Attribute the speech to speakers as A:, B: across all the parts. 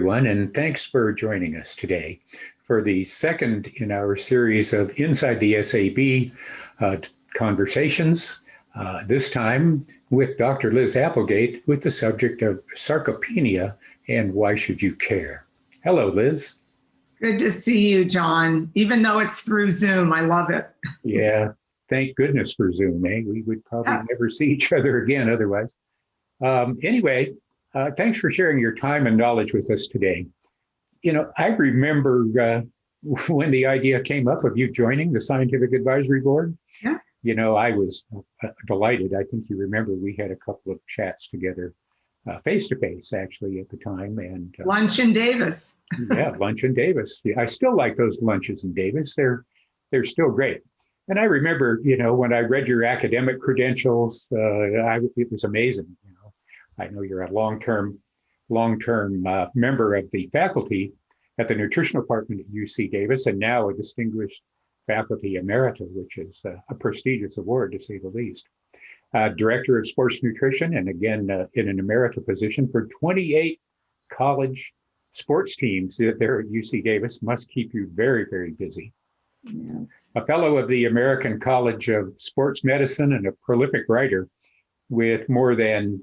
A: everyone, and thanks for joining us today for the second in our series of Inside the SAB conversations, this time with Dr. Liz Applegate with the subject of sarcopenia and why should you care. Hello, Liz.
B: Good to see you, John. Even though it's through Zoom, I love it.
A: Yeah, thank goodness for Zoom, eh? We would probably never see each other again otherwise. Anyway, thanks for sharing your time and knowledge with us today. You know, I remember when the idea came up of you joining the Scientific Advisory Board.
B: Yeah.
A: You know, I was delighted. I think you remember we had a couple of chats together, face-to-face, actually, at the time. And
B: lunch in Davis.
A: Yeah, lunch in Davis. Yeah, I still like those lunches in Davis. They're still great. And I remember, you know, when I read your academic credentials, it was amazing. You know, I know you're a long-term member of the faculty at the nutrition department at UC Davis, and now a distinguished faculty emerita, which is a prestigious award to say the least. Director of sports nutrition, and again, in an emerita position for 28 college sports teams there at UC Davis. Must keep you very, very busy.
B: Yes.
A: A fellow of the American College of Sports Medicine and a prolific writer with more than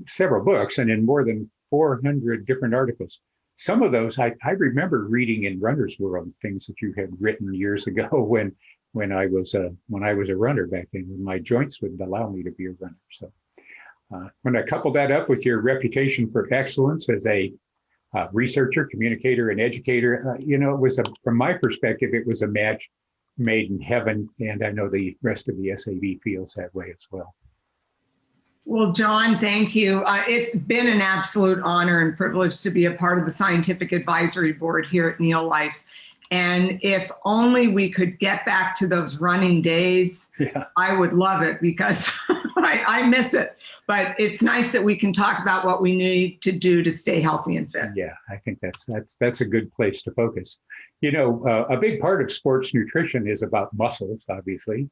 A: several books and in more than 400 different articles. Some of those I remember reading in Runner's World, things that you had written years ago when I was a runner back then, when my joints would allow me to be a runner. So when I couple that up with your reputation for excellence as a researcher, communicator, and educator, you know, from my perspective, it was a match made in heaven, and I know the rest of the SAB feels that way as well.
B: Well, John, thank you. It's been an absolute honor and privilege to be a part of the Scientific Advisory Board here at NeoLife. And if only we could get back to those running days, yeah. I would love it because I miss it. But it's nice that we can talk about what we need to do to stay healthy and fit.
A: Yeah, I think that's a good place to focus. You know, a big part of sports nutrition is about muscles, obviously.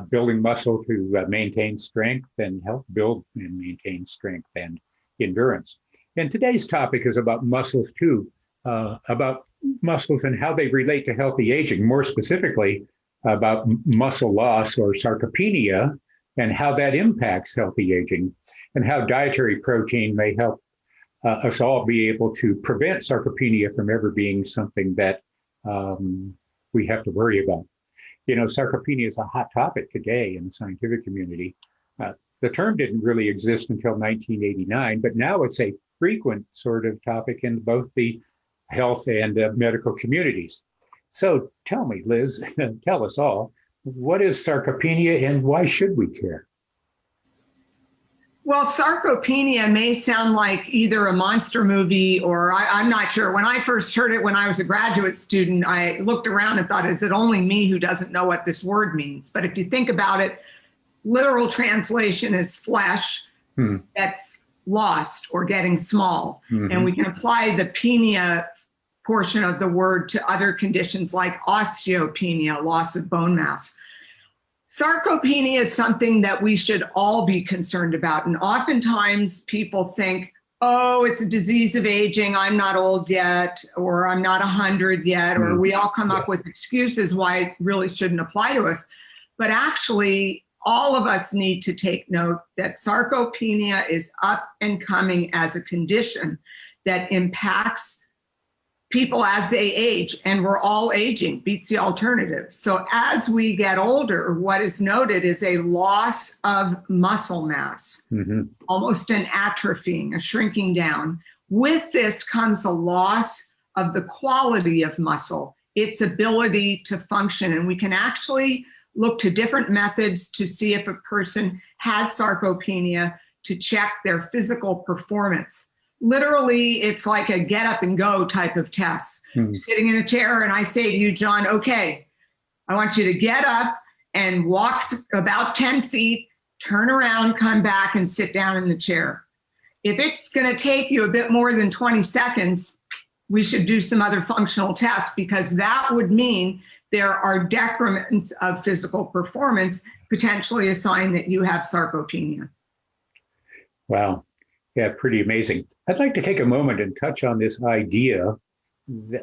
A: Building muscle to maintain strength and help build and maintain strength and endurance. And today's topic is about muscles too, about muscles and how they relate to healthy aging, more specifically about muscle loss or sarcopenia and how that impacts healthy aging and how dietary protein may help us all be able to prevent sarcopenia from ever being something that we have to worry about. You know, sarcopenia is a hot topic today in the scientific community. The term didn't really exist until 1989, but now it's a frequent sort of topic in both the health and medical communities. So tell me, Liz, tell us all, what is sarcopenia and why should we care?
B: Well, sarcopenia may sound like either a monster movie or I'm not sure. When I first heard it when I was a graduate student, I looked around and thought, is it only me who doesn't know what this word means? But if you think about it, literal translation is flesh that's lost or getting small. Mm-hmm. And we can apply the penia portion of the word to other conditions like osteopenia, loss of bone mass. Sarcopenia is something that we should all be concerned about. And oftentimes people think, oh, it's a disease of aging. I'm not old yet, or I'm not 100 yet, or we all come up with excuses why it really shouldn't apply to us. But actually, all of us need to take note that sarcopenia is up and coming as a condition that impacts people as they age, and we're all aging, beats the alternative. So as we get older, what is noted is a loss of muscle mass, almost an atrophying, a shrinking down. With this comes a loss of the quality of muscle, its ability to function. And we can actually look to different methods to see if a person has sarcopenia to check their physical performance. Literally, it's like a get up and go type of test. Sitting in a chair and I say to you, John, okay, I want you to get up and walk about 10 feet, turn around, come back and sit down in the chair. If it's going to take you a bit more than 20 seconds, we should do some other functional tests because that would mean there are decrements of physical performance, potentially a sign that you have sarcopenia.
A: Wow. Yeah, pretty amazing. I'd like to take a moment and touch on this idea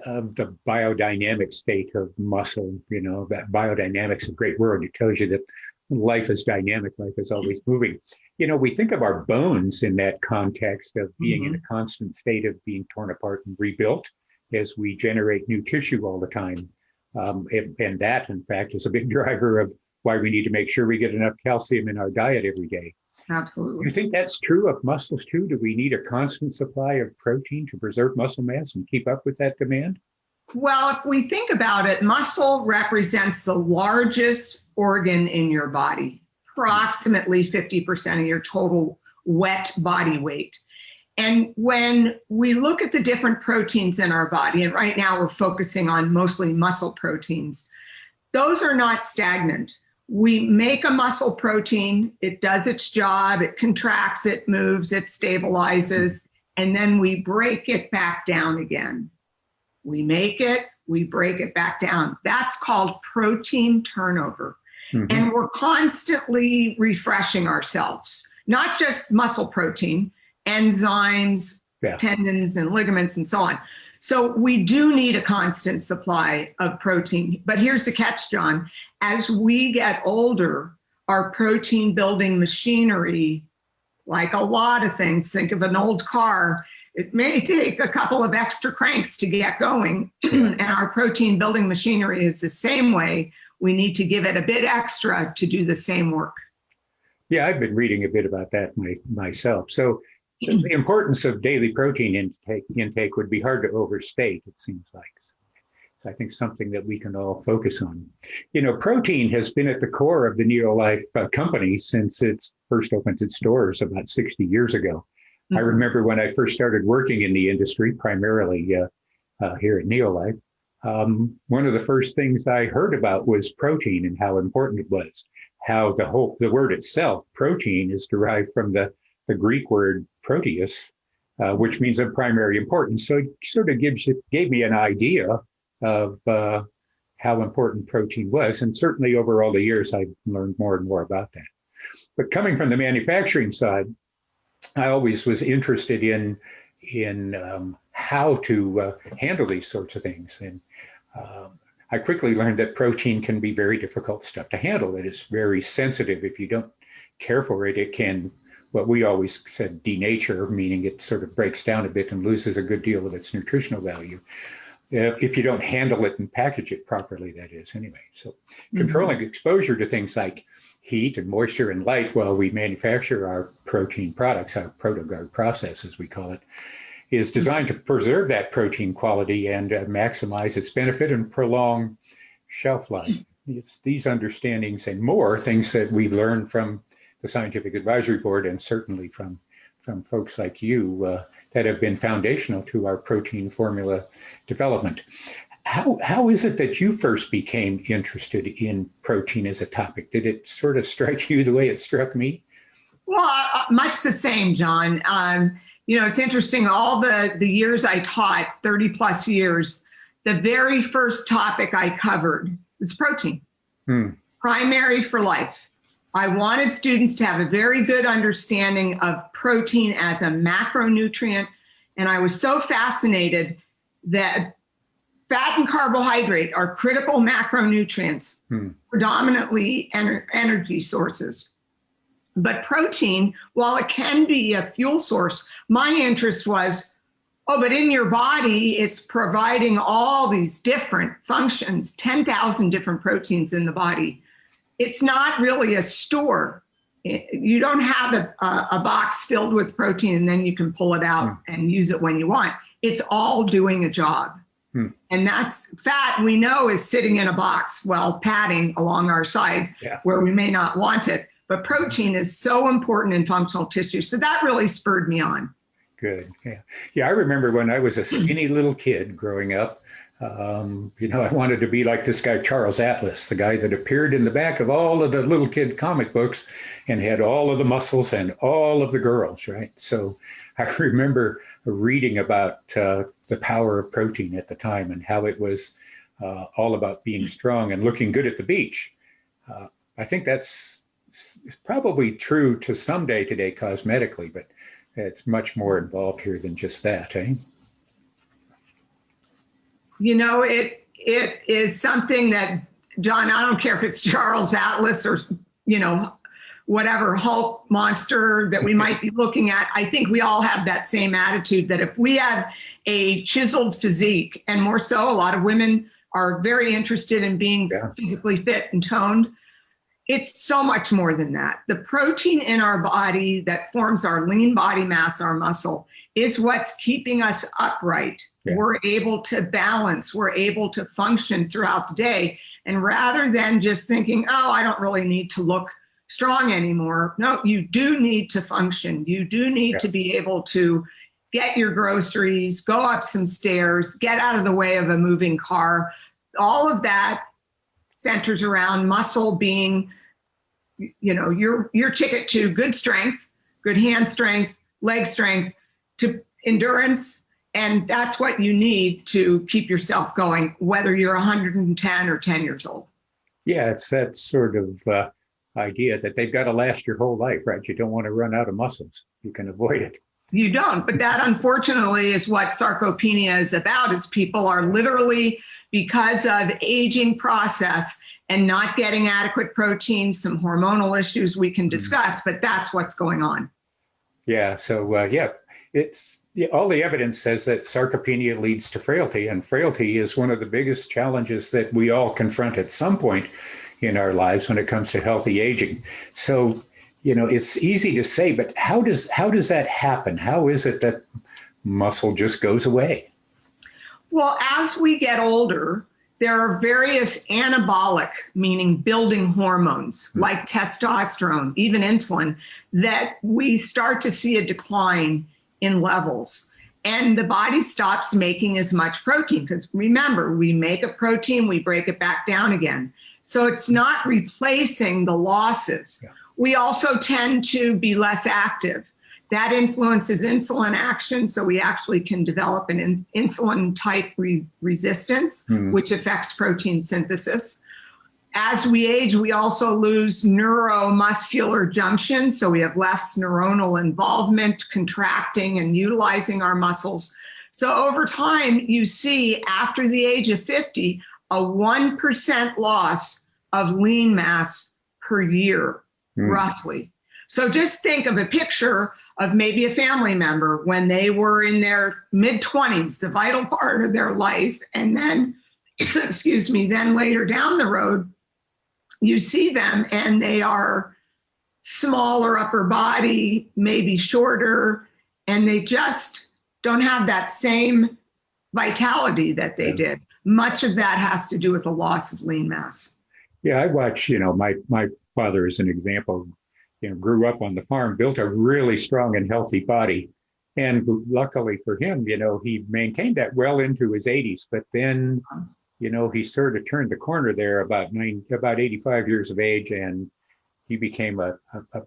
A: of the biodynamic state of muscle. You know, that biodynamics is a great word. It tells you that life is dynamic, life is always moving. You know, we think of our bones in that context of being in a constant state of being torn apart and rebuilt as we generate new tissue all the time. And that, in fact, is a big driver of why we need to make sure we get enough calcium in our diet every day.
B: Absolutely.
A: You think that's true of muscles too? Do we need a constant supply of protein to preserve muscle mass and keep up with that demand?
B: Well, if we think about it, muscle represents the largest organ in your body, approximately 50% of your total wet body weight. And when we look at the different proteins in our body, and right now we're focusing on mostly muscle proteins, those are not stagnant. We make a muscle protein, it does its job, it contracts, it moves, it stabilizes, and then we break it back down again. We make it, we break it back down. That's called protein turnover. And we're constantly refreshing ourselves, not just muscle protein, enzymes, tendons and ligaments and so on. So we do need a constant supply of protein. But here's the catch, John. As we get older, our protein building machinery, like a lot of things, think of an old car, it may take a couple of extra cranks to get going. And our protein building machinery is the same way. We need to give it a bit extra to do the same work.
A: Yeah, I've been reading a bit about that myself. So the importance of daily protein intake would be hard to overstate, it seems like. So I think something that we can all focus on. You know, protein has been at the core of the NeoLife company since it first opened its doors about 60 years ago. I remember when I first started working in the industry, primarily here at NeoLife, one of the first things I heard about was protein and how important it was. How the word itself, protein, is derived from the Greek word proteus, which means of primary importance. So it sort of gave me an idea of how important protein was. And certainly over all the years, I've learned more and more about that. But coming from the manufacturing side, I always was interested in how to handle these sorts of things. And I quickly learned that protein can be very difficult stuff to handle. It is very sensitive. If you don't care for it, it can, what we always said, denature, meaning it sort of breaks down a bit and loses a good deal of its nutritional value. If you don't handle it and package it properly, that is, anyway. So controlling exposure to things like heat and moisture and light while we manufacture our protein products, our ProtoGuard process, as we call it, is designed to preserve that protein quality and maximize its benefit and prolong shelf life. It's these understandings and more things that we've learned from the Scientific Advisory Board and certainly from folks like you that have been foundational to our protein formula development. How is it that you first became interested in protein as a topic? Did it sort of strike you the way it struck me?
B: Well, much the same, John. You know, it's interesting, all the years I taught, 30 plus years, the very first topic I covered was protein, primary for life. I wanted students to have a very good understanding of protein as a macronutrient. And I was so fascinated that fat and carbohydrate are critical macronutrients, predominantly energy sources. But protein, while it can be a fuel source, my interest was, but in your body, it's providing all these different functions, 10,000 different proteins in the body. It's not really a store. You don't have a box filled with protein and then you can pull it out and use it when you want. It's all doing a job. And that's fat, we know, is sitting in a box, padding along our side where we may not want it. But protein is so important in functional tissue. So that really spurred me on.
A: Good. Yeah. I remember when I was a skinny little kid growing up, you know, I wanted to be like this guy, Charles Atlas, the guy that appeared in the back of all of the little kid comic books and had all of the muscles and all of the girls, right? So I remember reading about the power of protein at the time and how it was all about being strong and looking good at the beach. I think that's probably true to some day today cosmetically, but it's much more involved here than just that, eh?
B: You know, it is something that, John, I don't care if it's Charles Atlas or, you know, whatever Hulk monster that we might be looking at. I think we all have that same attitude that if we have a chiseled physique, and more so, a lot of women are very interested in being physically fit and toned. It's so much more than that. The protein in our body that forms our lean body mass, our muscle, is what's keeping us upright. Yeah. We're able to balance, we're able to function throughout the day. And rather than just thinking, oh, I don't really need to look strong anymore. No, you do need to function. You do need to be able to get your groceries, go up some stairs, get out of the way of a moving car. All of that centers around muscle being, you know, your ticket to good strength, good hand strength, leg strength, to endurance. And that's what you need to keep yourself going, whether you're 110 or 10 years old.
A: Yeah, it's that sort of idea that they've got to last your whole life, right? You don't want to run out of muscles. You can avoid it.
B: You don't. But that, unfortunately, is what sarcopenia is about, is people are literally, because of aging process and not getting adequate protein, some hormonal issues we can discuss, but that's what's going on.
A: Yeah. So, it's all the evidence says that sarcopenia leads to frailty, and frailty is one of the biggest challenges that we all confront at some point in our lives when it comes to healthy aging. So, you know, it's easy to say, but how does that happen? How is it that muscle just goes away?
B: Well, as we get older, there are various anabolic, meaning building hormones like testosterone, even insulin, that we start to see a decline in levels. And the body stops making as much protein, because remember, we make a protein, we break it back down again. So it's not replacing the losses. Yeah. We also tend to be less active. That influences insulin action, so we actually can develop an insulin type resistance, which affects protein synthesis. As we age, we also lose neuromuscular junction, so we have less neuronal involvement, contracting and utilizing our muscles. So over time, you see after the age of 50, a 1% loss of lean mass per year, roughly. So just think of a picture of maybe a family member when they were in their mid-20s, the vital part of their life, and then, excuse me, then later down the road, you see them and they are smaller upper body, maybe shorter, and they just don't have that same vitality that they did. Much of that has to do with the loss of lean mass.
A: Yeah, I watch, you know, my father is an example, you know, grew up on the farm, built a really strong and healthy body. And luckily for him, you know, he maintained that well into his 80s. But then, you know, he sort of turned the corner there about 85 years of age, and he became a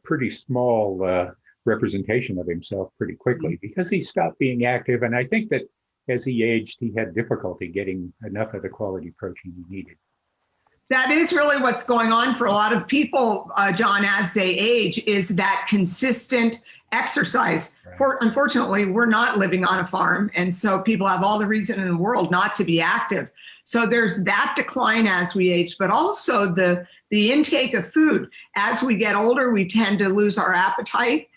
A: pretty small representation of himself pretty quickly because he stopped being active. And I think that as he aged, he had difficulty getting enough of the quality protein he needed.
B: That is really what's going on for a lot of people, John, as they age, is that consistent exercise. Right. Unfortunately, we're not living on a farm, and so people have all the reason in the world not to be active. So there's that decline as we age, but also the intake of food. As we get older, we tend to lose our appetite.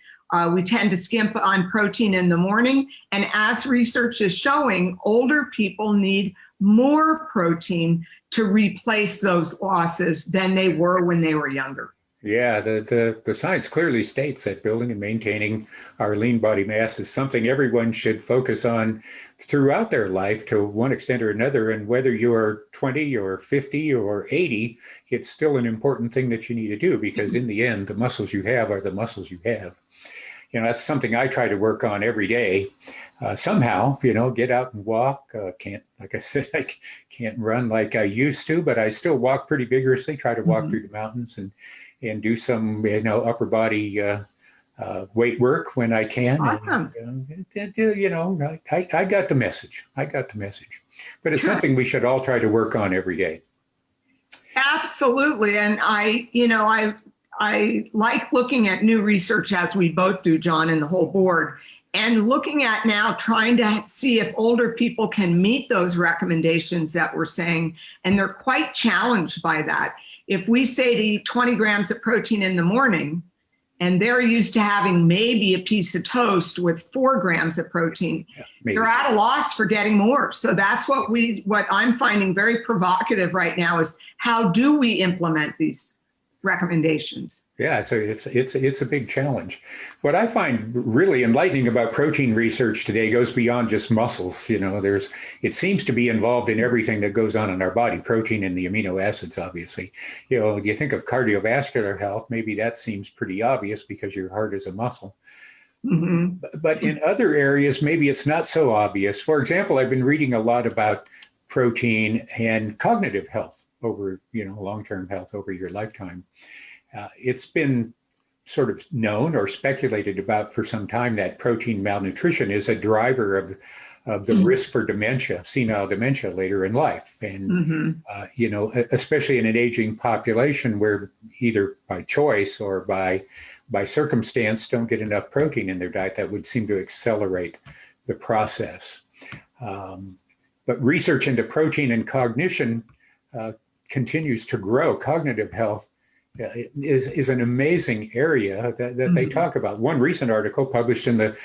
B: We tend to skimp on protein in the morning. And as research is showing, older people need more protein to replace those losses than they were when they were younger.
A: Yeah, the science clearly states that building and maintaining our lean body mass is something everyone should focus on throughout their life to one extent or another. And whether you're 20 or 50 or 80, it's still an important thing that you need to do, because in the end, the muscles you have are the muscles you have. You know, that's something I try to work on every day. Somehow, you know, get out and walk. Like I said, I can't run like I used to, but I still walk pretty vigorously, try to walk through the mountains and do some, you know, upper body weight work when I can.
B: Awesome.
A: And, you know, I got the message. But it's something we should all try to work on every day.
B: Absolutely. And I I like looking at new research, as we both do, John, and the whole board, and looking at now trying to see if older people can meet those recommendations that we're saying, and they're quite challenged by that. If we say to eat 20 grams of protein in the morning, and they're used to having maybe a piece of toast with 4 grams of protein, they're at a loss for getting more. So that's what I'm finding very provocative right now is how do we implement these recommendations?
A: Yeah, so it's a big challenge. What I find really enlightening about protein research today goes beyond just muscles. It seems to be involved in everything that goes on in our body, protein and the amino acids, obviously. You think of cardiovascular health, maybe that seems pretty obvious because your heart is a muscle. Mm-hmm. But in other areas, maybe it's not so obvious. For example, I've been reading a lot about protein and cognitive health over, long-term health over your lifetime. It's been sort of known or speculated about for some time that protein malnutrition is a driver of the risk for dementia, senile dementia later in life. And, especially in an aging population where either by choice or by circumstance don't get enough protein in their diet, that would seem to accelerate the process. But research into protein and cognition continues to grow. Cognitive health is an amazing area that they talk about. One recent article published in the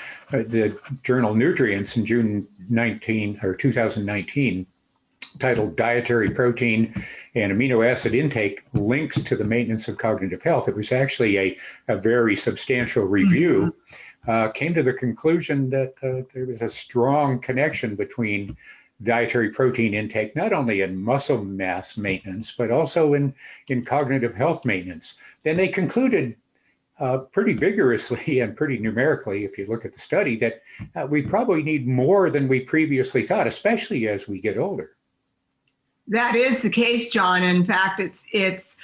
A: journal Nutriance in June 2019, titled "Dietary Protein and Amino Acid Intake Links to the Maintenance of Cognitive Health." It was actually a very substantial review. Came to the conclusion that there was a strong connection between dietary protein intake, not only in muscle mass maintenance, but also in cognitive health maintenance. Then they concluded pretty vigorously and pretty numerically, if you look at the study, that we probably need more than we previously thought, especially as we get older.
B: That is the case, John. In fact, it's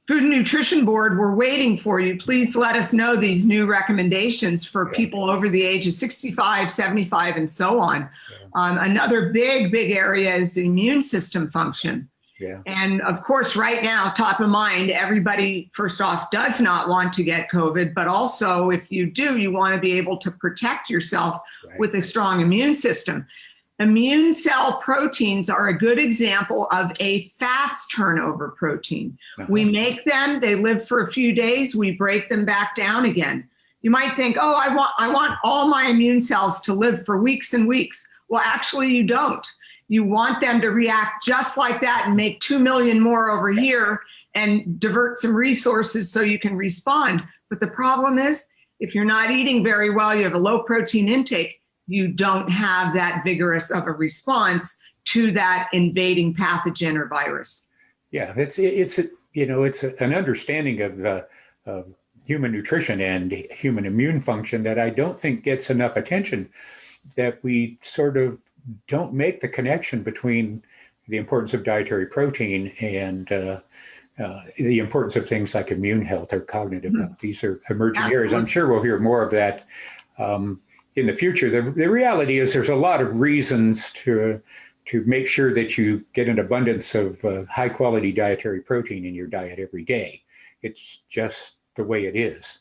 B: Food and Nutrition Board, we're waiting for you. Please let us know these new recommendations for people over the age of 65, 75, and so on. Another big area is the immune system function. Yeah. And of course, right now, top of mind, everybody, first off, does not want to get COVID, but also if you do, you want to be able to protect yourself with a strong immune system. Immune cell proteins are a good example of a fast turnover protein. We make them, they live for a few days, we break them back down again. You might think, oh, I want all my immune cells to live for weeks and weeks. Well, actually, you don't. You want them to react just like that and make 2 million more over here and divert some resources so you can respond. But the problem is, if you're not eating very well, you have a low protein intake, you don't have that vigorous of a response to that invading pathogen or virus.
A: Yeah, it's an understanding of human nutrition and human immune function that I don't think gets enough attention, that we sort of don't make the connection between the importance of dietary protein and the importance of things like immune health or cognitive health. These are emerging areas. I'm sure we'll hear more of that in the future. The reality is there's a lot of reasons to make sure that you get an abundance of high quality dietary protein in your diet every day. It's just the way it is.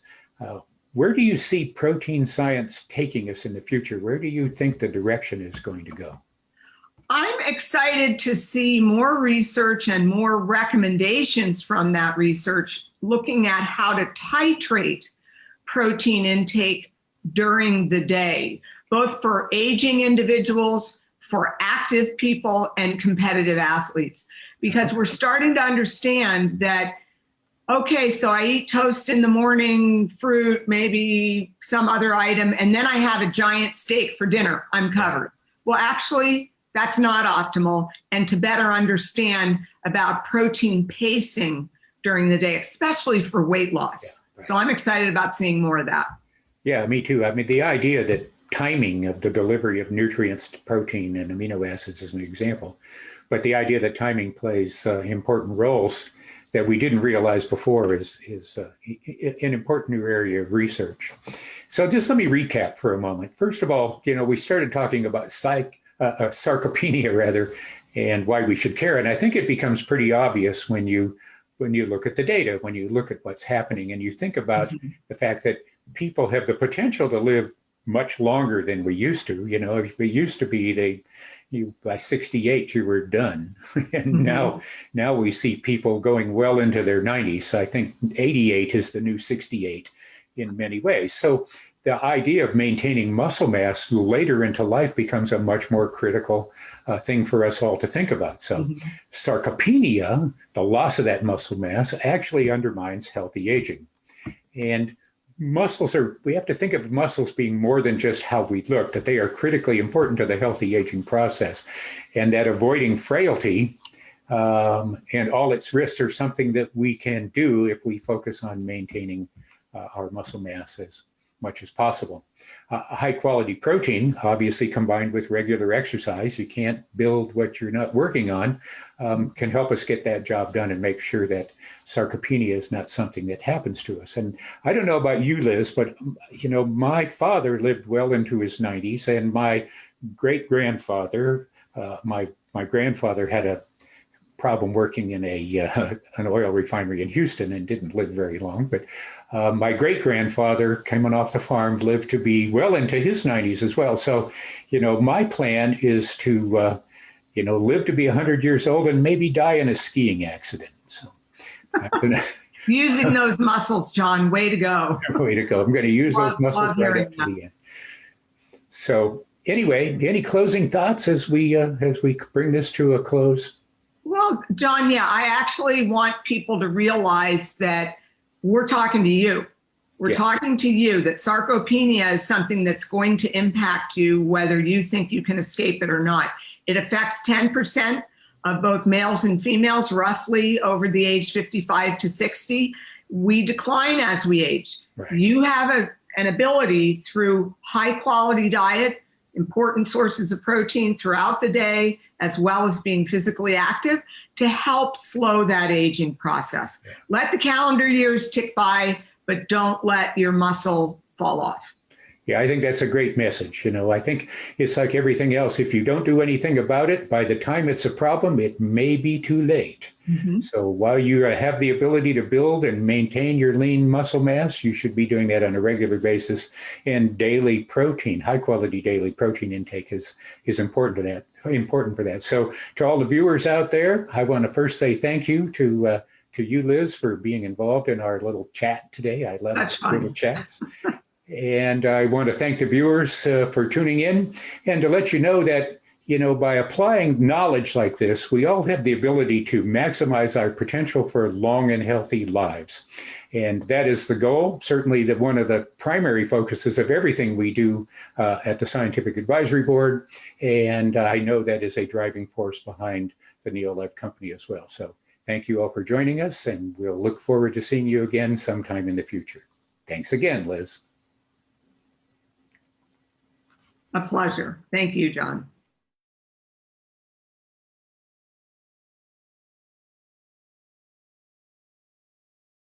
A: Where do you see protein science taking us in the future? Where do you think the direction is going to go?
B: I'm excited to see more research and more recommendations from that research looking at how to titrate protein intake during the day, both for aging individuals, for active people, and competitive athletes. Because we're starting to understand that, okay, so I eat toast in the morning, fruit, maybe some other item, and then I have a giant steak for dinner. I'm covered. Well, actually, that's not optimal. And to better understand about protein pacing during the day, especially for weight loss. Yeah, right. So I'm excited about seeing more of that.
A: Yeah, me too. I mean, the idea that timing of the delivery of nutrients to protein and amino acids is an example, but the idea that timing plays important roles that we didn't realize before is an important new area of research. So just let me recap for a moment. First of all, we started talking about sarcopenia, and why we should care. And I think it becomes pretty obvious when you when you look at the data, when you look at what's happening, and you think about
B: Mhm.
A: the fact that people have the potential to live much longer than we used to. You know, if we used to be you by 68 you were done, and
B: Mhm.
A: now we see people going well into their 90s. I think 88 is the new 68 in many ways. So the idea of maintaining muscle mass later into life becomes a much more critical thing for us all to think about. So
B: Mhm.
A: sarcopenia, the loss of that muscle mass, actually undermines healthy aging. And we have to think of muscles being more than just how we look, that they are critically important to the healthy aging process, and that avoiding frailty and all its risks are something that we can do if we focus on maintaining our muscle mass as much as possible. High quality protein, obviously combined with regular exercise, you can't build what you're not working on, can help us get that job done and make sure that sarcopenia is not something that happens to us. And I don't know about you, Liz, but you know, my father lived well into his 90s, and my great grandfather, my grandfather had a problem working in an oil refinery in Houston and didn't live very long. But my great grandfather, coming off the farm, lived to be well into his 90s as well. So, you know, my plan is to, live to be 100 years old and maybe die in a skiing accident. So I'm gonna,
B: Using those muscles, John. Way to go.
A: way to go. I'm going to use those muscles
B: Love
A: right
B: hearing
A: after
B: that.
A: the end. So anyway, any closing thoughts as we bring this to a close?
B: Well, John, yeah, I actually want people to realize that we're talking to you. We're
A: Yeah.
B: talking to you, that sarcopenia is something that's going to impact you, whether you think you can escape it or not. It affects 10% of both males and females, roughly over the age 55 to 60. We decline as we age.
A: Right.
B: You have an ability through high quality diet, important sources of protein throughout the day, as well as being physically active, to help slow that aging process.
A: Yeah.
B: Let the calendar years tick by, but don't let your muscle fall off.
A: Yeah, I think that's a great message. You know, I think it's like everything else. If you don't do anything about it, by the time it's a problem, it may be too late.
B: Mm-hmm.
A: So while you have the ability to build and maintain your lean muscle mass, you should be doing that on a regular basis. And daily protein, high quality daily protein intake is important for that. So to all the viewers out there, I want to first say thank you to you, Liz, for being involved in our little chat today. I love little chats. And I want to thank the viewers for tuning in, and to let you know that, you know, by applying knowledge like this, we all have the ability to maximize our potential for long and healthy lives. And that is the goal, certainly one of the primary focuses of everything we do at the Scientific Advisory Board. And I know that is a driving force behind the NeoLife company as well. So thank you all for joining us, and we'll look forward to seeing you again sometime in the future. Thanks again, Liz.
B: A pleasure. Thank you, John.